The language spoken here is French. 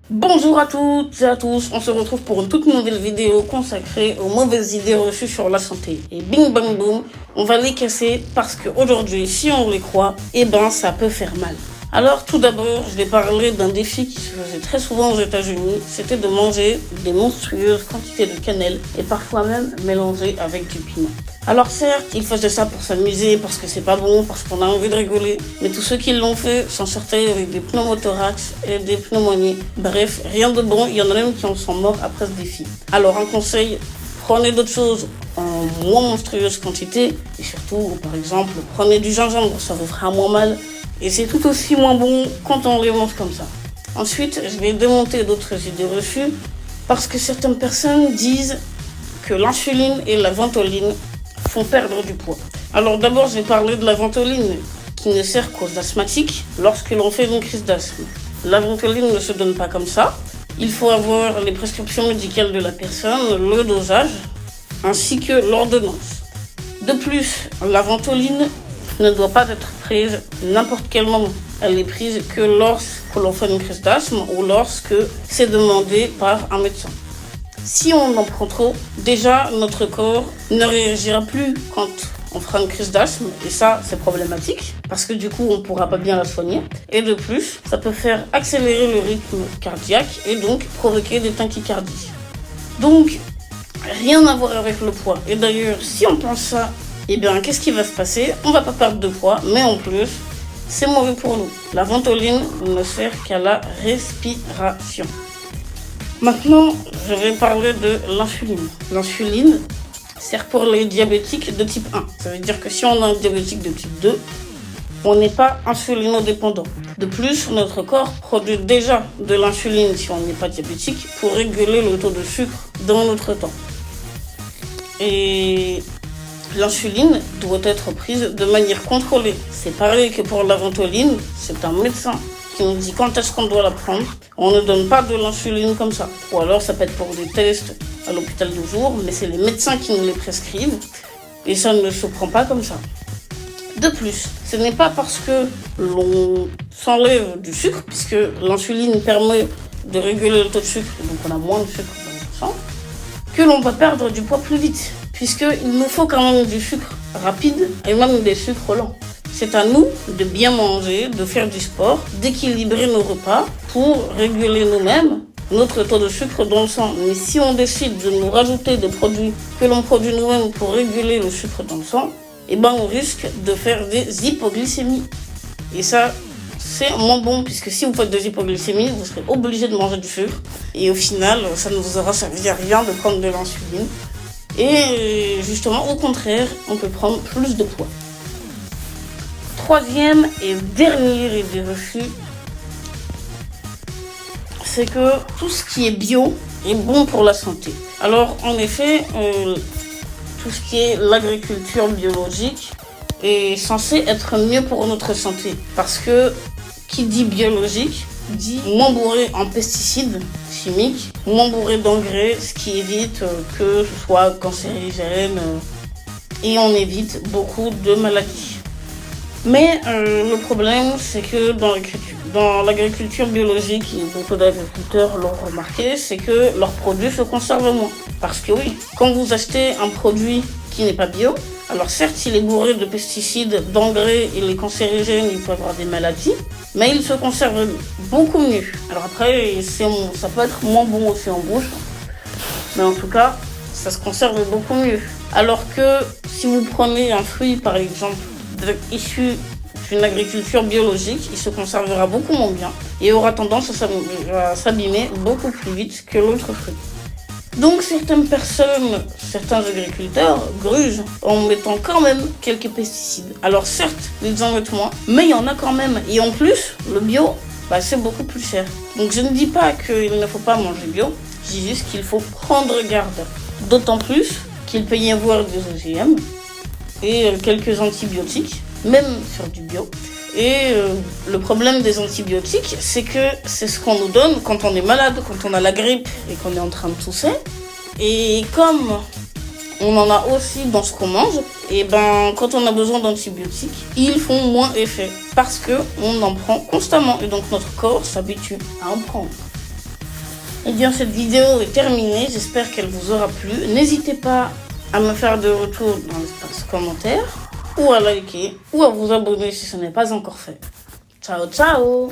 Bonjour à toutes et à tous, on se retrouve pour une toute nouvelle vidéo consacrée aux mauvaises idées reçues sur la santé. Et bing bang boom, on va les casser parce qu'aujourd'hui, si on les croit, ça peut faire mal. Alors tout d'abord, je vais parler d'un défi qui se faisait très souvent aux États-Unis, c'était de manger des monstrueuses quantités de cannelle et parfois même mélangées avec du piment. Alors certes, ils faisaient ça pour s'amuser, parce que c'est pas bon, parce qu'on a envie de rigoler, mais tous ceux qui l'ont fait s'en sortaient avec des pneumothorax et des pneumonies. Bref, rien de bon, il y en a même qui en sont morts après ce défi. Alors un conseil, prenez d'autres choses en moins monstrueuse quantité, et surtout, par exemple, prenez du gingembre, ça vous fera moins mal, et c'est tout aussi moins bon quand on les mange comme ça. Ensuite, je vais démonter d'autres idées reçues, parce que certaines personnes disent que l'insuline et la ventoline font perdre du poids. Alors d'abord, je vais parler de la ventoline, qui ne sert qu'aux asthmatiques lorsque l'on fait une crise d'asthme. La ventoline ne se donne pas comme ça. Il faut avoir les prescriptions médicales de la personne, le dosage, ainsi que l'ordonnance. De plus, la ventoline ne doit pas être prise n'importe quel moment. Elle est prise que lorsque l'on fait une crise d'asthme ou lorsque c'est demandé par un médecin. Si on en prend trop, déjà notre corps ne réagira plus quand on fera une crise d'asthme, et ça c'est problématique parce que du coup on ne pourra pas bien la soigner, et de plus ça peut faire accélérer le rythme cardiaque et donc provoquer des tachycardies. Donc rien à voir avec le poids, et d'ailleurs si on pense ça, qu'est-ce qui va se passer? On va pas perdre de poids, mais en plus c'est mauvais pour nous. La ventoline ne sert qu'à la respiration. Maintenant, je vais parler de l'insuline. L'insuline sert pour les diabétiques de type 1. Ça veut dire que si on a un diabétique de type 2, on n'est pas insulinodépendant. De plus, notre corps produit déjà de l'insuline si on n'est pas diabétique pour réguler le taux de sucre dans notre temps. Et l'insuline doit être prise de manière contrôlée. C'est pareil que pour la ventoline, c'est un médecin qui nous dit quand est-ce qu'on doit la prendre. On ne donne pas de l'insuline comme ça. Ou alors ça peut être pour des tests à l'hôpital de jour, mais c'est les médecins qui nous les prescrivent et ça ne se prend pas comme ça. De plus, ce n'est pas parce que l'on s'enlève du sucre, puisque l'insuline permet de réguler le taux de sucre, donc on a moins de sucre dans le sang, que l'on va perdre du poids plus vite, puisqu'il nous faut quand même du sucre rapide et même des sucres lents. C'est à nous de bien manger, de faire du sport, d'équilibrer nos repas pour réguler nous-mêmes notre taux de sucre dans le sang. Mais si on décide de nous rajouter des produits que l'on produit nous-mêmes pour réguler le sucre dans le sang, on risque de faire des hypoglycémies. Et ça, c'est moins bon, puisque si vous faites des hypoglycémies, vous serez obligé de manger du sucre. Et au final, ça ne vous aura servi à rien de prendre de l'insuline. Et justement, au contraire, on peut prendre plus de poids. Troisième et dernière idée reçue, c'est que tout ce qui est bio est bon pour la santé. Alors en effet, tout ce qui est l'agriculture biologique est censé être mieux pour notre santé. Parce que qui dit biologique dit moins bourré en pesticides chimiques, moins bourré d'engrais, ce qui évite que ce soit cancérigène et on évite beaucoup de maladies. Mais le problème, c'est que dans l'agriculture biologique, et beaucoup d'agriculteurs l'ont remarqué, c'est que leurs produits se conservent moins. Parce que oui, quand vous achetez un produit qui n'est pas bio, alors certes, il est bourré de pesticides, d'engrais, il est cancérigène, il peut avoir des maladies, mais il se conserve beaucoup mieux. Alors après, ça peut être moins bon aussi en bouche, mais en tout cas, ça se conserve beaucoup mieux. Alors que si vous prenez un fruit, par exemple, issu d'une agriculture biologique, il se conservera beaucoup moins bien et aura tendance à s'abîmer beaucoup plus vite que l'autre fruit. Donc certaines personnes, certains agriculteurs grugent en mettant quand même quelques pesticides. Alors certes, ils en mettent moins, mais il y en a quand même. Et en plus, le bio, c'est beaucoup plus cher. Donc je ne dis pas qu'il ne faut pas manger bio, je dis juste qu'il faut prendre garde. D'autant plus qu'il peut y avoir des OGM et quelques antibiotiques, même sur du bio. Et le problème des antibiotiques, c'est que c'est ce qu'on nous donne quand on est malade, quand on a la grippe et qu'on est en train de tousser. Et comme on en a aussi dans ce qu'on mange, et quand on a besoin d'antibiotiques, ils font moins effet parce qu'on en prend constamment et donc notre corps s'habitue à en prendre. Et bien cette vidéo est terminée, j'espère qu'elle vous aura plu. N'hésitez pas à me faire de retour dans l'espace commentaire, ou à liker, ou à vous abonner si ce n'est pas encore fait. Ciao ciao!